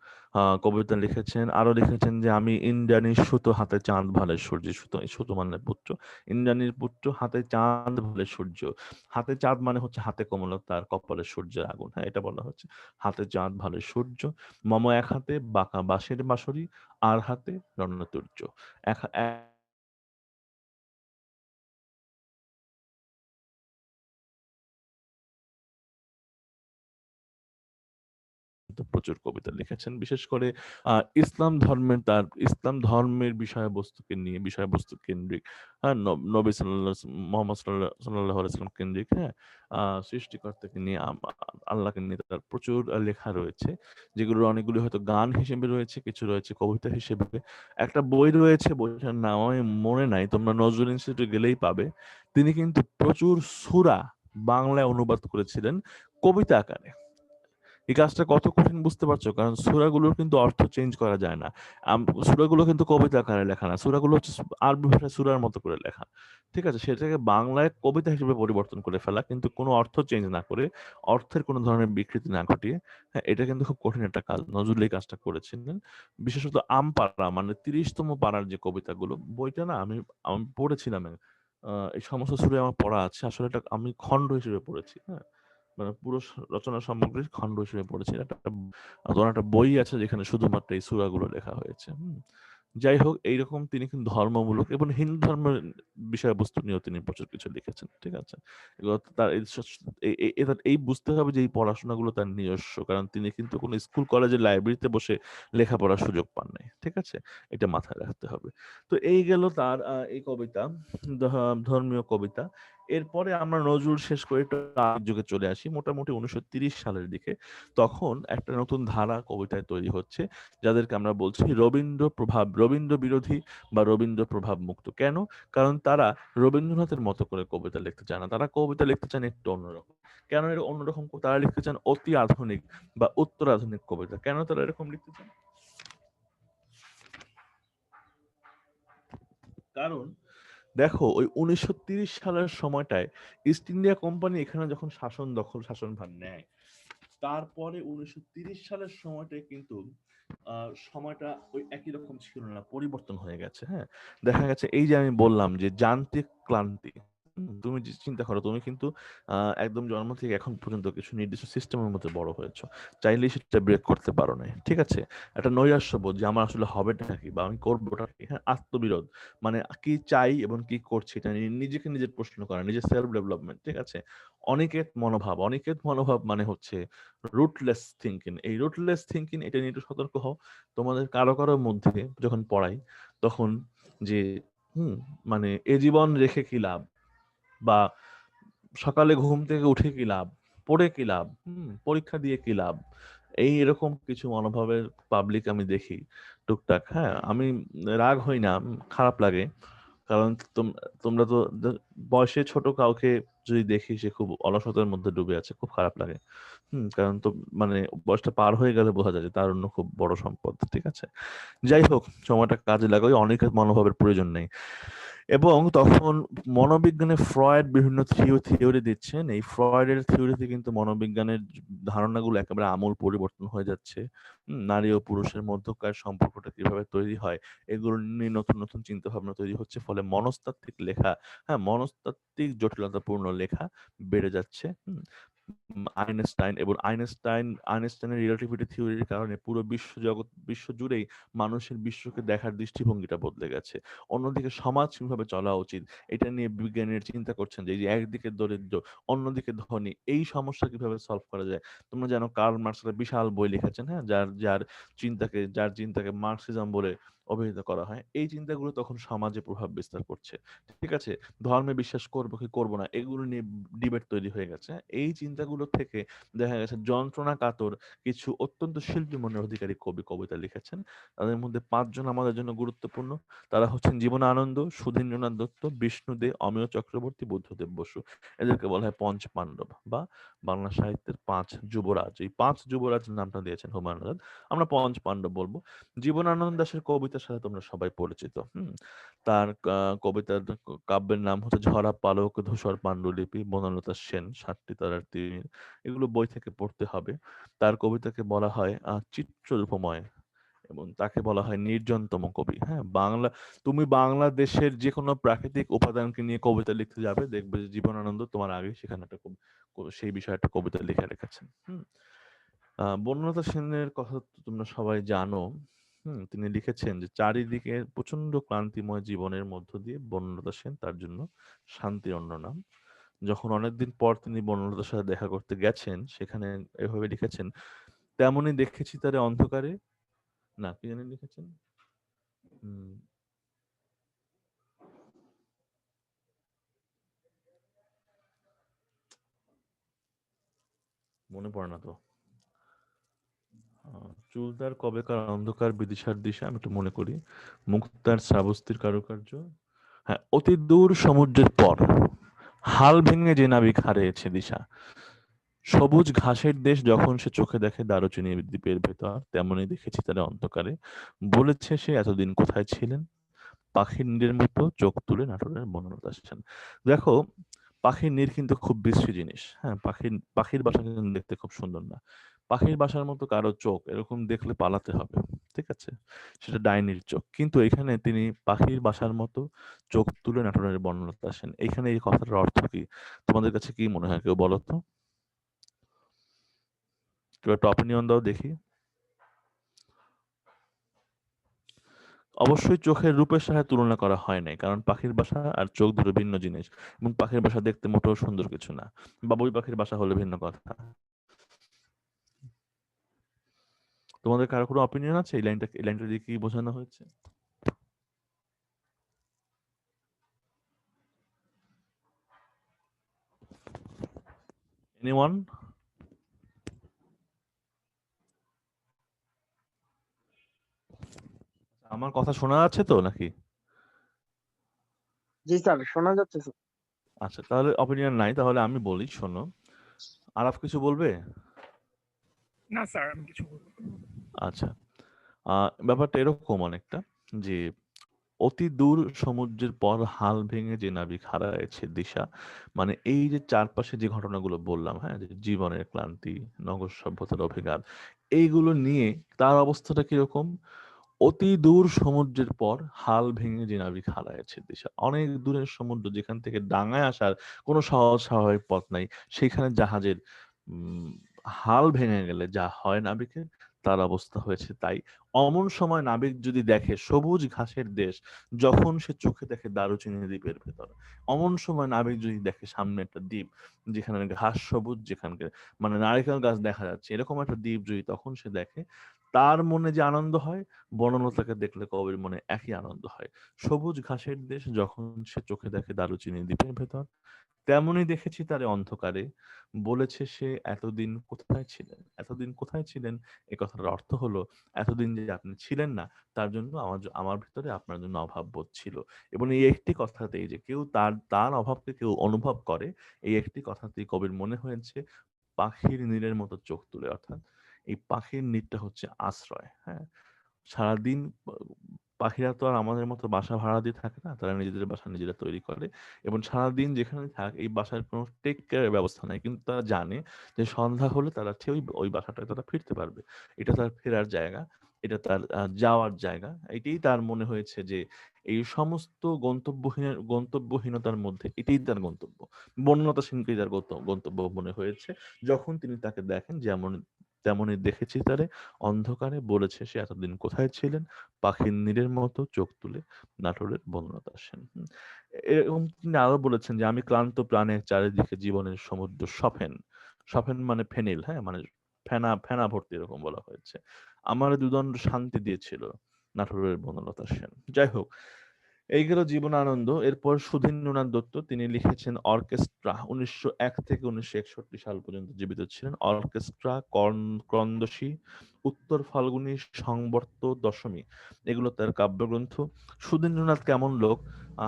কবিতা লিখেছেন। আরো লিখেছেন যে আমি ইন্দ্রাণীর সুতো হাতে চাঁদ ভালে সূর্য, সুতো সুতো মানে পুত্র, ইন্দ্রাণীর পুত্র হাতে চাঁদ ভালে সূর্য। হাতে চাঁদ মানে হচ্ছে হাতে কমলতা, আর কপালে সূর্যের আগুন। হ্যাঁ, এটা বলা হচ্ছে। হাতে চাঁদ ভালে সূর্য, মম এক হাতে বাঁকা বাঁশের বাঁশরি, আর হাতে রণতুর্য। এক প্রচুর কবিতা লিখেছেন। বিশেষ করে ইসলাম ধর্মের বিষয়বস্তুকে নিয়ে, বিষয়বস্তু কেন্দ্রিক, হ্যাঁ? নবী মোহাম্মদ সাল্লাল্লাহু আলাইহি ওয়াসাল্লাম কেন্দ্রিক, হ্যাঁ? সৃষ্টিকর্তাকে নিয়ে, আল্লাহকে নিয়ে তার প্রচুর লেখা রয়েছে। যেগুলোর অনেকগুলো হয়তো গান হিসেবে রয়েছে, কিছু রয়েছে কবিতা হিসেবে। একটা বই রয়েছে, বইটার নাম আমি মনে নাই। তোমরা নজরুল ইনস্টিটিউটে গেলেই পাবে। তিনি কিন্তু প্রচুর সূরা বাংলায় অনুবাদ করেছিলেন কবিতা আকারে। এই কাজটা কত কঠিন বুঝতে পারছো? কারণ সূরাগুলোর কিন্তু অর্থ চেঞ্জ করা যায় না। সূরাগুলো কিন্তু কবিতা আকারে লেখা না। সূরাগুলো হচ্ছে আরবি ভাষায় সূরার মতো করে লেখা। ঠিক আছে? সেটাকে বাংলায় কবিতা হিসেবে পরিবর্তন করে ফেলা, কিন্তু কোনো অর্থ চেঞ্জ না করে, অর্থের কোনো ধরনের বিকৃতি না ঘটিয়ে, হ্যাঁ? এটা কিন্তু খুব কঠিন একটা কাজ। নজরুল এই কাজটা করেছিলেন। বিশেষত আমপাড়া মানে ৩০তম পাড়ার যে কবিতাগুলো, বইটা না আমি আমি পড়েছিলাম। এই সমস্ত সূরাই আমার পড়া আছে। আসলে এটা আমি খণ্ড হিসেবে পড়েছি। হ্যাঁ? মানে পুরো রচনা সামগ্রীর খণ্ড হিসেবে পড়েছি। তোমার একটা বই আছে যেখানে শুধুমাত্র এই সূরাগুলো লেখা হয়েছে। যাই হোক, এইরকম তিনি কিন্তু ধর্মমূলক এবং হিন্দু ধর্মের বিষয়বস্তু নিয়েও তিনি প্রচুর কিছু লিখেছেন। ঠিক আছে? এগুলো তার এই বুঝতে হবে যে এই পড়াশোনাগুলো তার নিজস্ব। কারণ তিনি কিন্তু কোনো স্কুল কলেজের লাইব্রেরিতে বসে লেখাপড়ার সুযোগ পান নাই। ঠিক আছে? এটা মাথায় রাখতে হবে। তো এই গেল তার এই কবিতা, ধর্মীয় কবিতা। এরপরে আমরা নজরুল শেষ করে একটু আধুনিক যুগে চলে আসি। মোটামুটি ১৯৩০ সালের দিকে। তখন একটা নতুন ধারা কবিতায় তৈরি হচ্ছে, যাদেরকে আমরা বলছি রবীন্দ্র বিরোধী বা রবীন্দ্র প্রভাব মুক্ত। কেন? কারণ তারা রবীন্দ্রনাথের মতো করে কবিতা লিখতে চায় না। তারা কবিতা লিখতে চান একটু অন্যরকম। কেন এর অন্যরকম? তারা লিখতে চান অতি আধুনিক বা উত্তর আধুনিক কবিতা। কেন তারা এরকম লিখতে চান? কারণ দেখো, ওই ১৯৩০ সালের সময়টায় ইস্ট ইন্ডিয়া কোম্পানি এখানে যখন শাসনভার নেয়, তারপরে ১৯৩০ সালের সময়টায় কিন্তু সময়টা ওই একই রকম ছিল না, পরিবর্তন হয়ে গেছে। হ্যাঁ? দেখা গেছে এই যে আমি বললাম যে যান্ত্রিক ক্লান্তি। তুমি যে চিন্তা করো, তুমি কিন্তু একদম জন্ম থেকে এখন পর্যন্ত কিছু নির্দিষ্ট সিস্টেমের মধ্যে বড় হয়েছো। চাইলেই সেটা ব্রেক করতে পারো নাই। ঠিক আছে? একটা নৈরাশ্যবোধ যে আমার আসলে হবেটা কি বা আমি করবোটা কি? হ্যাঁ? আত্মবিরোধ। মানে কি চাই এবং কি করছি এটা নিয়ে নিজেকে নিজের প্রশ্ন করা, নিজের সেলফ ডেভেলপমেন্ট। ঠিক আছে? অনিকেত মনোভাব মানে হচ্ছে রুটলেস থিংকিং। এই রুটলেস থিংকিং এটা নিয়ে একটু সতর্ক হও। তোমাদের কারো কারো মধ্যে যখন পড়াই, তখন যে হুম মানে এ জীবন রেখে কি লাভ, বা সকালে ঘুম থেকে উঠে কি লাভ, পড়ে কি লাভ, পরীক্ষা দিয়ে কি লাভ, এই এরকম কিছু মনোভাবের পাবলিক আমি দেখি টুকটাক। হ্যাঁ, আমি রাগ হই না, খারাপ লাগে। কারণ তোমরা তো বয়সে ছোট কাউকে যদি দেখি সে খুব অলসতার মধ্যে ডুবে আছে, খুব খারাপ লাগে। কারণ তো মানে বয়সটা পার হয়ে গেলে বোঝা যায় যে তার অন্য খুব বড় সম্পদ। ঠিক আছে? যাই হোক, সময়টা কাজে লাগাই, অনেক মনোভাবের প্রয়োজন নেই। এবং তখন মনোবিজ্ঞানে ফ্রয়েড বিভিন্ন থিওরি দিচ্ছেন। এই ফ্রয়েডের থিওরিতে কিন্তু মনোবিজ্ঞানের ধারণাগুলো একেবারে আমূল পরিবর্তন হয়ে যাচ্ছে। নারী ও পুরুষের মধ্যকার সম্পর্কটা কিভাবে তৈরি হয়, এগুলো নিয়ে নতুন নতুন চিন্তা ভাবনা তৈরি হচ্ছে। ফলে মনস্তাত্ত্বিক লেখা, হ্যাঁ, মনস্তাত্ত্বিক জটিলতাপূর্ণ লেখা বেড়ে যাচ্ছে। আইনস্টাইনের রিলেটিভিটি থিওরির কারণে পুরো বিশ্ব জুড়েই মানুষের বিশ্বকে দেখার দৃষ্টিভঙ্গিটা বদলে গেছে। অন্যদিকে সমাজ কিভাবে চলা উচিত, এটা নিয়ে বিজ্ঞানীরা চিন্তা করছেন যে এই যে একদিকে দরিদ্র, অন্যদিকে ধনী, এই সমস্যা কিভাবে সলভ করা যায়। তোমরা জানো কার্ল মার্কস একটা বিশাল বই লিখেছেন, হ্যাঁ, যার চিন্তাকে মার্কসিজম বলে অভিহিত করা হয়। এই চিন্তাগুলো তখন সমাজে প্রভাব বিস্তার করছে। ঠিক আছে? ধর্মে বিশ্বাস করব কি করব না এগুলো নিয়ে ডিবেট তৈরি হয়ে গেছে। এই চিন্তাগুলো থেকে দেখা গেছে যন্ত্রণা কাতর কিছু অত্যন্ত শিল্পী মনের অধিকারী কবি কবিতা লিখেছেন। তাদের মধ্যে ৫ জন আমাদের জন্য গুরুত্বপূর্ণ। তারা হচ্ছেন জীবনানন্দ, সুধীন্দ্রনাথ দত্ত, বিষ্ণু দে, অমেয় চক্রবর্তী, বুদ্ধদেব বসু। এদেরকে বলা হয় পঞ্চ পাণ্ডব বা বাংলা সাহিত্যের ৫ যুবরাজ। এই ৫ যুবরাজ নামটা দিয়েছেন হুমায়ুন আজাদ। আমরা পঞ্চ পাণ্ডব বলব। জীবনানন্দ দাশের কবিতার সাথে তোমরা সবাই পরিচিত। তার কবিতার কাব্যের নাম হচ্ছে ঝরা পালক, ধূসর পাণ্ডুলিপি, বনলতা সেন, সাতটি তারার তিমির। এগুলো বই থেকে পড়তে হবে। তার কবিতাকে বলা হয় চিত্ররূপময় এবং তাকে বলা হয় নির্জনতম কবি। হ্যাঁ? তুমি বাংলাদেশের যেকোনো প্রাকৃতিক উপাদানকে নিয়ে কবিতা লিখতে যাবে, দেখবে যে জীবনানন্দ তোমার আগেই সেখানে সেই বিষয়ে একটা কবিতা লিখে রেখেছেন। বনলতা সেনের কথা তো তোমরা সবাই জানো। তিনি লিখেছেন যে চারিদিকে প্রচন্ড ক্লান্তিময় জীবনের মধ্য দিয়ে বনলতা সেন তার জন্য শান্তির অন্য নাম। যখন অনেকদিন পর তিনি বনলতার সাথে দেখা করতে গেছেন সেখানে এভাবে লিখেছেন, তেমনি দেখেছি তারে অন্ধকারে। না, কি জানি লিখেছেন? হুম, মনে পড়ে না তো। চুল তার কবেকার অন্ধকার বিদিশার দিশা, আমি একটু মনে করি। মুখ তার শ্রাবস্তির কারুকার্য। হ্যাঁ, অতি দূর সমুদ্রের পর হাল ভেঙে যে নাবিক হারিয়েছে দিশা। সবুজ ঘাসের দেশ যখন সে চোখে দেখে দারুচিনি দ্বীপের ভেতর, তেমনি দেখেছি তারা অন্ধকারে। বলেছে সে এতদিন কোথায় ছিলেন, পাখির নীড়ের মতো চোখ তুলে নাটোরের বনলতা সেন। দেখো, পাখির নীড় কিন্তু খুব বিশ্রী জিনিস। হ্যাঁ, পাখির বাসা কিন্তু দেখতে খুব সুন্দর না। পাখির বাসার মতো কারো চোখ এরকম দেখলে পালাতে হবে। ঠিক আছে? সেটা ডাইনির চোখ। কিন্তু এখানে তিনি পাখির বাসার মতো চোখ তুলে নাটোরের বনলতা সেন। এখানে এই কথাটার অর্থ কি? তোমাদের কাছে কি মনে হয়? কেউ বলো তো। কেউ একটা অপিনিয়ন দাও দেখি। অবশ্যই চোখের রূপের সাথে তুলনা করা হয় নাই, কারণ পাখির বাসা আর চোখ দুটো ভিন্ন জিনিস এবং পাখির বাসা দেখতে মোটেও সুন্দর কিছু না। বাবুই পাখির বাসা হলে ভিন্ন কথা। তোমাদের কারো কোনো অপিনিয়ন আছে এই লাইনটা দিয়ে কি বোঝানো হয়েছে? এনিওয়ান? আমার কথা শোনা যাচ্ছে তো নাকি? জি স্যার, শোনা যাচ্ছে স্যার। আচ্ছা, তাহলে অপিনিয়ন নাই, তাহলে আমি বলি শোনো। আরাফ কিছু বলবে? না স্যার, আমি কিছু বলবো না। আচ্ছা, ব্যাপারটা এরকম অনেকটা যে অতি দূর সমুদ্রের পর হাল ভেঙে যে নাবিক হারাইছে দিশা, মানে এই যে চারপাশে যে ঘটনাগুলো বললাম, হ্যাঁ, যে জীবনের ক্লান্তি, নগর সভ্যতার অভিঘাত, এইগুলো নিয়ে তার অবস্থাটা কিরকম? অতি দূর সমুদ্রের পর হাল ভেঙে যে নাবিক হারাইছে দিশা, অনেক দূরের সমুদ্র যেখান থেকে ডাঙায় আসার কোনো সহজ স্বাভাবিক পথ নাই, সেখানে জাহাজের উম, হাল ভেঙে গেলে যা হয় নাবিকের, তার অবস্থা হয়েছে তাই। অমন সময় নাবিক যদি দেখে সবুজ ঘাসের দেশ, যখন সে চোখে দেখে দারুচিনি দ্বীপের ভেতর, অমন সময় নাবিক যদি দেখে সামনে একটা দ্বীপ যেখানে ঘাস সবুজ, যেখানকে মানে নারকেল গাছ দেখা যাচ্ছে, এরকম একটা দ্বীপ যদি তখন সে দেখে, তার মনে যে আনন্দ হয়, বনলতাকে দেখলে কবির মনে একই আনন্দ হয়। সবুজ ঘাসের দেশ যখন সে চোখে দেখে দারুচিনি দ্বীপের ভেতর, তেমনি দেখেছি তারে অন্ধকারে। বলেছে সে এতদিন কোথায় ছিলেন, এতদিন কোথায় ছিলেন। এই কথাটার অর্থ হলো, এতদিন যে আপনি ছিলেন না, তার জন্য আমার ভিতরে আপনার জন্য অভাব বোধ ছিল। এবং এই একটি কথাতেই যে কেউ তার তার অভাবকে কেউ অনুভব করে, এই একটি কথাতেই কবির মনে হয়েছে পাখির নীড়ের মতো চোখ তুলে। অর্থাৎ এই পাখির নীড়টা হচ্ছে আশ্রয়। হ্যাঁ, সারাদিন পাখিরা তো আর আমাদের মতো বাসা ভাড়া দিয়ে থাকে না, তারা নিজেদের বাসা নিজেরা তৈরি করে এবং সারাদিন যেখানে থাক এই বাসার কোনো টেক কেয়ারের ব্যবস্থা নাই, কিন্তু তারা জানে যে সন্ধ্যা হলে তারা ঠিক ওই বাসাটায় তারা ফিরতে পারবে। এটা তার ফেরার জায়গা, এটা তার যাওয়ার জায়গা। এটাই তার মনে হয়েছে যে এই সমস্ত গন্তব্যহীনতার মধ্যে এটাই তার গন্তব্য। বন্যতা সেনকেই তার গন্তব্য মনে হয়েছে যখন তিনি তাকে দেখেন। যেমন তেমনি দেখেছি তারে অন্ধকারে, বলেছে সে এতদিন কোথায় ছিলেন, পাখির নীড়ের মতো চোখ তুলে নাটোরের বনলতা সেন। এরকম তিনি আরো বলেছেন যে আমি ক্লান্ত প্রাণে চারিদিকে জীবনের সমুদ্র সফেন। সফেন মানে ফেনিল, হ্যাঁ, মানে ফেনা ফেনা ভর্তি, এরকম বলা হয়েছে। আমার দুদণ্ড শান্তি দিয়েছিল, নাটোরের বনলতা সেন। যাই হোক, এই গেল জীবনানন্দ। এরপর সুধীন্দ্রনাথ দত্ত, তিনি লিখেছেন অর্কেস্ট্রা। 1901 থেকে 1961 সাল পর্যন্ত জীবিত ছিলেন। অর্কেস্ট্রা, ক্রন্দশী, উত্তর ফাল্গুনী, সংবর্ত, দশমী, এগুলো তার কাব্যগ্রন্থ। সুধীন্দ্রনাথ কেমন লোক?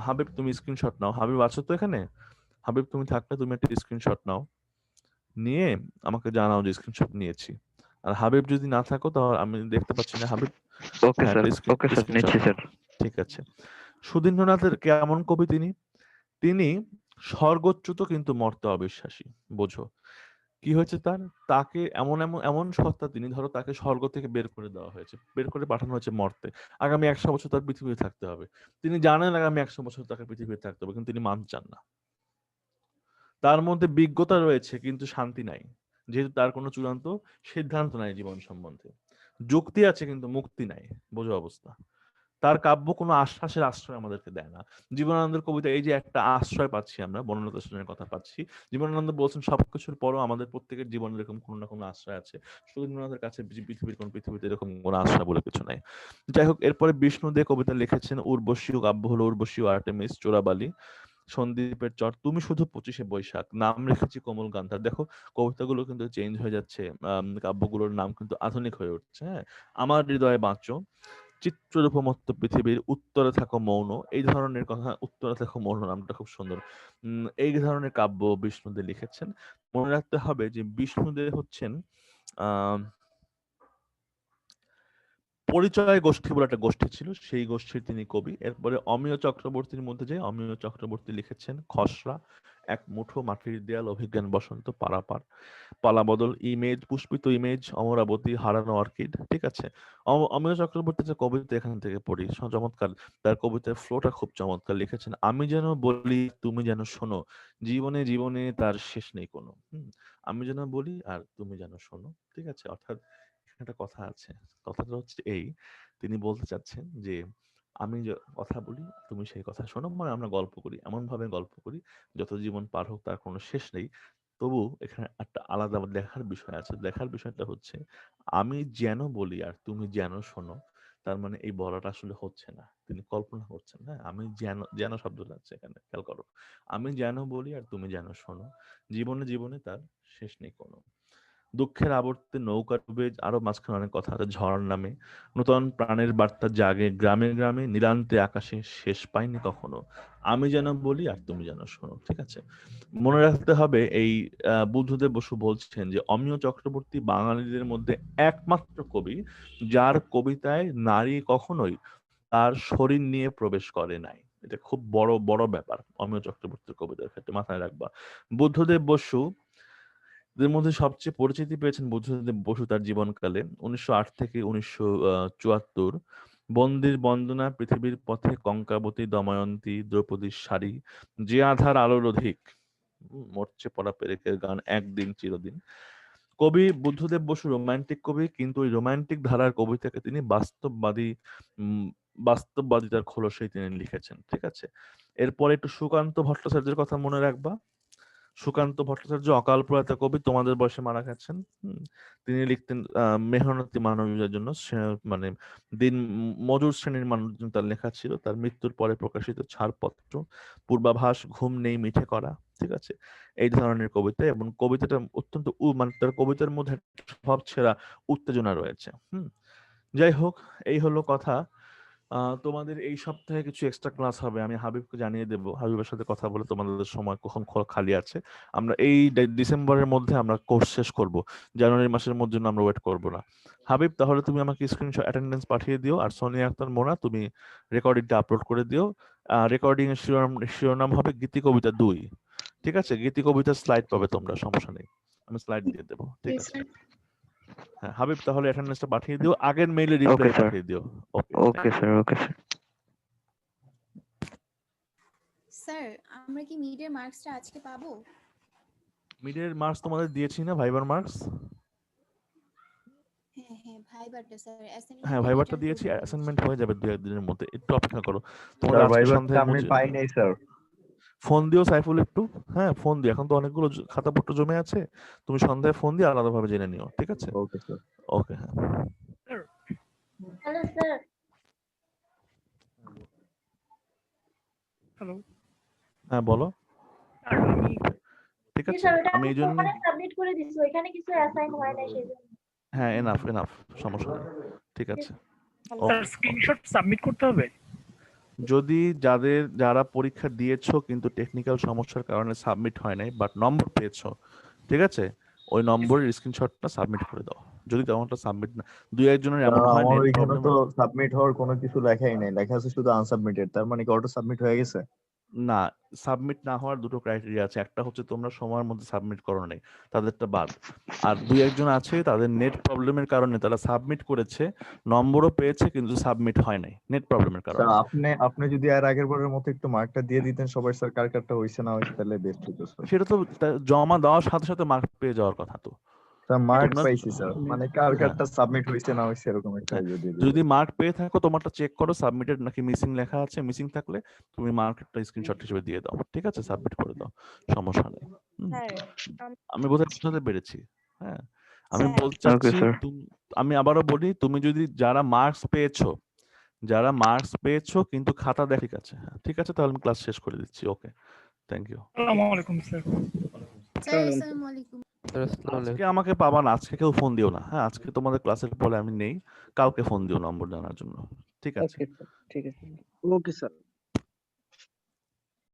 হাবিব তুমি স্ক্রিনশট নাও। হাবিব আছো তো এখানে? হাবিব তুমি থাকলে তুমি একটা স্ক্রিনশট নাও, নিয়ে আমাকে জানাও যে স্ক্রিনশট নিয়েছি। আর হাবিব যদি না থাকো তাহলে আমি দেখতে পাচ্ছি না। হাবিব, ওকে হ্যাঁ, স্যার, একটা ওকে স্যার, স্ক্রিনশট নিচ্ছি নাও। স্যার। ঠিক আছে। সুধীন্দ্রনাথের কেমন কবি তিনি? তিনি স্বর্গচ্যুত কিন্তু মর্তে অবিশ্বাসী। বোঝো কি হয়েছে তার? তাকে এমন এমন এমন সত্তা তিনি, ধরো তাকে স্বর্গ থেকে বের করে দেওয়া হয়েছে, বের করে পাঠানো হয়েছে মর্তে। আগামী 100 বছর তার পৃথিবীতে থাকতে হবে। তিনি জানেন আগামী 100 বছর তাকে পৃথিবীতে থাকতে হবে, কিন্তু তিনি মানতে চান না। তার মধ্যে বিজ্ঞতা রয়েছে কিন্তু শান্তি নাই, যেহেতু তার কোনো চূড়ান্ত সিদ্ধান্ত নাই জীবন সম্বন্ধে। যুক্তি আছে কিন্তু মুক্তি নাই। বোঝো অবস্থা। তার কাব্য কোনো আশ্বাসের আশ্রয় আমাদেরকে দেয় না। জীবনানন্দের কবিতা, এই যে একটা আশ্রয় পাচ্ছি আমরা, বনলতা সেনের কথা পাচ্ছি। জীবনানন্দ বলছেন সবকিছুর পরও আমাদের প্রত্যেকের জীবনে এরকম কোনো না কোনো আশ্রয় আছে। সুধীন্দ্রনাথের কাছে পৃথিবীতে এরকম কোনো আশ্রয় বলে কিছু নাই। যাই হোক, এরপরে বিষ্ণু দে কবিতা লিখেছেন উর্বশী। কাব্য হলো উর্বশী ও আর্টেমিস, চোরাবালি, সন্দীপের চর, তুমি শুধু 25শে বৈশাখ, নাম রেখেছি কোমল গান্ধার। দেখো কবিতাগুলো কিন্তু চেঞ্জ হয়ে যাচ্ছে, কাব্যগুলোর নাম কিন্তু আধুনিক হয়ে উঠছে। হ্যাঁ, আমার হৃদয়ে বাঁচো, চিত্ররূপমত্ত পৃথিবীর, উত্তরে থাকো মৌন, এই ধরনের কথা। উত্তরে থাকো মৌন নামটা খুব সুন্দর। এই ধরনের কাব্য বিষ্ণুদে লিখেছেন। মনে রাখতে হবে যে বিষ্ণুদে হচ্ছেন আহ পরিচয় গোষ্ঠী বলে একটা গোষ্ঠী ছিল, সেই গোষ্ঠীর তিনি কবি। এরপরে অমিয় চক্রবর্তীর মধ্যে যে অমিয় চক্রবর্তী লিখেছেন খসড়া, এক মুঠো মাটির দেয়াল, অভিজ্ঞান বসন্ত, পারাপার, পালাবদল, ইমেজ, পুষ্পিত ইমেজ, অমরাবতী, হারানো অর্কিড। ঠিক আছে। অমিয় চক্রবর্তীর যে কবিতা এখান থেকে পড়ি, চমৎকার। তার কবিতার ফ্লোটা খুব চমৎকার। লিখেছেন আমি যেন বলি তুমি যেন শোনো, জীবনে জীবনে তার শেষ নেই কোনো। আমি যেন বলি আর তুমি যেন শোনো। ঠিক আছে। অর্থাৎ একটা কথা আছে, কথাটা হচ্ছে এই, তিনি বলতে চাচ্ছেন যে আমি কথা বলি তুমি সেই কথা শোনো, মানে আমরা গল্প করি, এমন ভাবে গল্প করি যত জীবন পার হোক তার কোনো শেষ নেই। তবু এখানে একটা আলাদা দেখার বিষয় আছে। দেখার বিষয়টা হচ্ছে আমি যেন বলি আর তুমি যেন শোনো, তার মানে এই বলাটা আসলে হচ্ছে না, তিনি কল্পনা করছেন। হ্যাঁ, আমি যেন, যেন শব্দটা আছে এখানে, খেয়াল করো। আমি যেন বলি আর তুমি যেন শোনো, জীবনে জীবনে তার শেষ নেই কোনো। দুঃখের আবর্তে নৌকা ডুবে, আরো মাঝখানে অনেক কথা আছে, ঝড় নামে, নূতন প্রাণের বার্তা জাগে, গ্রামে গ্রামে, নীলান্তে আকাশে, শেষ পাইনি কখনো, আমি যেন বলি আর তুমি যেন শোনো। ঠিক আছে। মনে রাখতে হবে এই বুদ্ধদেব বসু বলছেন যে অমিয় চক্রবর্তী বাঙালিদের মধ্যে একমাত্র কবি যার কবিতায় নারী কখনোই তার শরীর নিয়ে প্রবেশ করে নাই। এটা খুব বড় বড় ব্যাপার অমিয় চক্রবর্তীর কবিতার ক্ষেত্রে, মাথায় রাখবা। বুদ্ধদেব বসু এদের মধ্যে সবচেয়ে পরিচিতি পেয়েছেন বুদ্ধদেব বসু তার জীবনকালে। 1908 থেকে 1974, বন্দির বন্দনা, পৃথিবীর পথে, কঙ্কাবতী, দময়ন্তী, দ্রৌপদীর শাড়ি, যে আধার আলোর অধিক, মরছে পড়া পেরেকের গান, একদিন চিরদিন। কবি বুদ্ধদেব বসু রোমান্টিক কবি, কিন্তু ওই রোমান্টিক ধারার কবিতাকে তিনি বাস্তববাদী, উম, বাস্তববাদিতার খোলসেই তিনি লিখেছেন। ঠিক আছে। এরপরে একটু সুকান্ত ভট্টাচার্যের কথা মনে রাখবা। সুকান্ত ভট্টাচার্য অকাল প্রয়াত কবি, তোমাদের বয়সে মারা গেছেন। তিনি লিখতেন মেহনতি মানুষদের জন্য, মানে দিন মজুর শ্রেণীর মানুষের জন্য তার লেখা ছিল। তার মৃত্যুর পরে প্রকাশিত ছাড়পত্র, পূর্বাভাস, ঘুম নেই মিঠে করা। ঠিক আছে। এই ধরনের কবিতা, এবং কবিতাটা অত্যন্ত মানে তার কবিতার মধ্যে একটা স্বভাব ছেঁড়া উত্তেজনা রয়েছে। যাই হোক, এই হলো কথা। তোমাদের এই সপ্তাহে কিছু এক্সট্রা ক্লাস হবে, আমি হাবিবকে জানিয়ে দেবো। হাবিবের সাথে কথা বলে তোমাদের সময় কখন খালি আছে, আমরা এই ডিসেম্বরের মধ্যে আমরা কোর্স শেষ করব। জানুয়ারি মাসের মধ্যে আমরা ওয়েট করব না। হাবিব, তাহলে তুমি আমাকে স্ক্রিনশট অ্যাটেন্ডেন্স পাঠিয়ে দিও, আর সোনিয়া আক্তার মোনা তুমি রেকর্ডিংটা আপলোড করে দিও। রেকর্ডিং এর শিরোনাম হবে গীতি কবিতা 2। ঠিক আছে। গীতি কবিতার স্লাইড পাবে তোমরা, সমস্যা নেই, আমি স্লাইড দিয়ে দেবো। ঠিক আছে। হ্যাঁ হাবিব, তাহলে অ্যাটেন্ডেন্সটা পাঠিয়ে দিও, আগের মেইলে ওকে রিপ্লাই স্যার, পাঠিয়ে দিও। Okay, okay sir, okay sir. Sir আমরা কি মিডের মার্কসটা আজকে পাবো? মিডের মার্কস তোমাদের দিয়েছি না, ভাইবার মার্কস? হ্যাঁ হ্যাঁ, ভাইবারটা স্যার, হ্যাঁ, অ্যাসাইনমেন্টটা ভাইবারটা রিটার্ন দিয়েছি, করতে বলেছে। অ্যাসাইনমেন্ট হয়ে যাবে 2-1 দিনের মধ্যে, একটু অপেক্ষা করো। তোমাদের স্যার আজকে ভাইবারটা সন্ধ্যায় আমি পাই নাই স্যার। ফোন দিও সাইফুল একটু। হ্যাঁ, ফোন দিও, এখন তো অনেকগুলো খাতাপত্র জমে আছে, তুমি সন্ধ্যায় ফোন দিয়ে আলাদাভাবে জেনে নিও। ঠিক আছে। ওকে স্যার। ওকে, হ্যাঁ। স্যার হ্যালো স্যার, হ্যালো হ্যাঁ বলো। স্যার আমি ঠিক জি আছে, স্যার, ওটা আমি আমি এই জন্য ওখানে সাবমিট করে দিছি, ওইখানে কিছু অ্যাসাইন হয় না সেজন্য। হ্যাঁ এনাফ এনাফ, সমস্যা নেই। ঠিক জি আছে, sir. Sir okay. Screenshot submit করতে হবে? যদি যারা পরীক্ষা দিয়েছো কিন্তু টেকনিক্যাল সমস্যার কারণে সাবমিট হয় নাই বাট নম্বর পেয়েছো, ঠিক আছে, ওই নম্বরের স্ক্রিনশটটা সাবমিট করে দাও। যদি তেমনটা সাবমিট না, দুই একজনের এমন হয় আমার নেট ওইখানে প্রবলেম। তো সাবমিট হওয়ার কোনো কিছু লেখাই নাই, লেখা আছে শুধু আনসাবমিটেড। তার মানে কি অটো সাবমিট হয়ে গেছে? না, সাবমিট না হওয়ার দুটো ক্রাইটেরিয়া আছে, একটা হচ্ছে তোমরা সময়ের মধ্যে সাবমিট করো নাই, তাদেরটা বাদ। আর দুই একজন আছে তাদের নেট প্রবলেমের কারণে তারা সাবমিট করেছে, নম্বরও পেয়েছে কিন্তু সাবমিট হয় নাই নেট প্রবলেমের স্যার কারণে। আপনি যদি আর আগের বারের মতো একটু মার্কটা দিয়ে দিতেন সবাই, স্যার কার কারটা হইছে না হইছে তাহলে বেস্ট হতো স্যার। সেটা তো জমা দেওয়ার সাথে সাথে মার্ক পেয়ে যাওয়ার কথা তো। স্যার মার্ক তোমরা পাইছি স্যার, মানে কার হ্যাঁ কারটা সাবমিট হইছে না হইছে এরকম একটা হ্যাঁ, ইয়ে দিয়ে যদি দিতেন। মার্ক পেয়ে থাকো তোমারটা চেক করো সাবমিটেড নাকি মিসিং লেখা আছে, মিসিং থাকলে তুমি মার্কটা স্ক্রিনশট হিসেবে দিয়ে দাও, ঠিক আছে, সাবমিট করে দাও, সমস্যা নেই। হুম, স্যার আমি বোধহয় বুঝাতে পেরেছি। হ্যাঁ, আমি স্যার বলতে ওকে চাচ্ছি স্যার। আমি আবারও বলি, তুমি যদি যারা মার্কস পেয়েছো কিন্তু খাতা দেখ, ঠিক আছে, হ্যাঁ ঠিক আছে, তাহলে আমি ক্লাস শেষ করে দিচ্ছি। ওকে, থ্যাংক ইউ। আসসালামু আলাইকুম স্যার। স্যার আসসালামু আলাইকুম। স্যার আসসালামু আজকে আলাইকুম। আমাকে পাবা না, আজকে কেউ ফোন দিও না। হ্যাঁ, আজকে তোমাদের ক্লাসের পরে আমি নেই, কালকে ফোন দিও নম্বর জানার জন্য, ঠিক আছে? ওকে স্যার, ঠিক আছে। Okay sir.